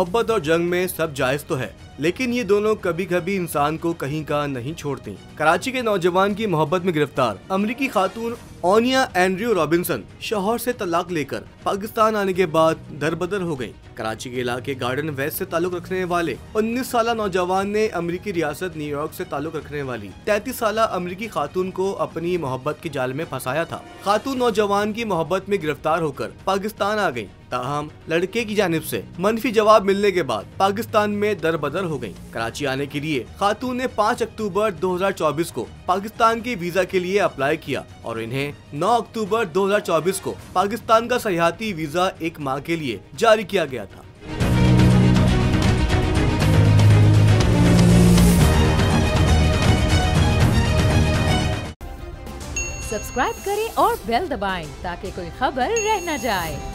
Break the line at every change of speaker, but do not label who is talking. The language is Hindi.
मोहब्बत और जंग में सब जायज तो है, लेकिन ये दोनों कभी कभी इंसान को कहीं का नहीं छोड़ते। कराची के नौजवान की मोहब्बत में गिरफ्तार अमेरिकी खातून ओनिया एंड्रयू रॉबिन्सन शौहर से तलाक लेकर पाकिस्तान आने के बाद दरबदर हो गयी। कराची के इलाके गार्डन वेस्ट से ताल्लुक रखने वाले 19 साल नौजवान ने अमेरिकी रियासत न्यूयॉर्क से ताल्लुक रखने वाली 33 साल अमेरिकी खातून को अपनी मोहब्बत के जाल में फंसाया था। खातून नौजवान की मोहब्बत में गिरफ्तार होकर पाकिस्तान आ गयी, ताहम लड़के की जानिब से मनफी जवाब मिलने के बाद पाकिस्तान में दरबदर हो गयी। कराची आने के लिए खातून ने 5 अक्टूबर 2024 को पाकिस्तान के वीजा के लिए अप्लाई किया और इन्हें 9 अक्टूबर 2024 को पाकिस्तान का सयाहती वीजा 1 माह के लिए जारी किया गया था।
सब्सक्राइब करें और बेल दबाएं ताकि कोई खबर रह न जाए।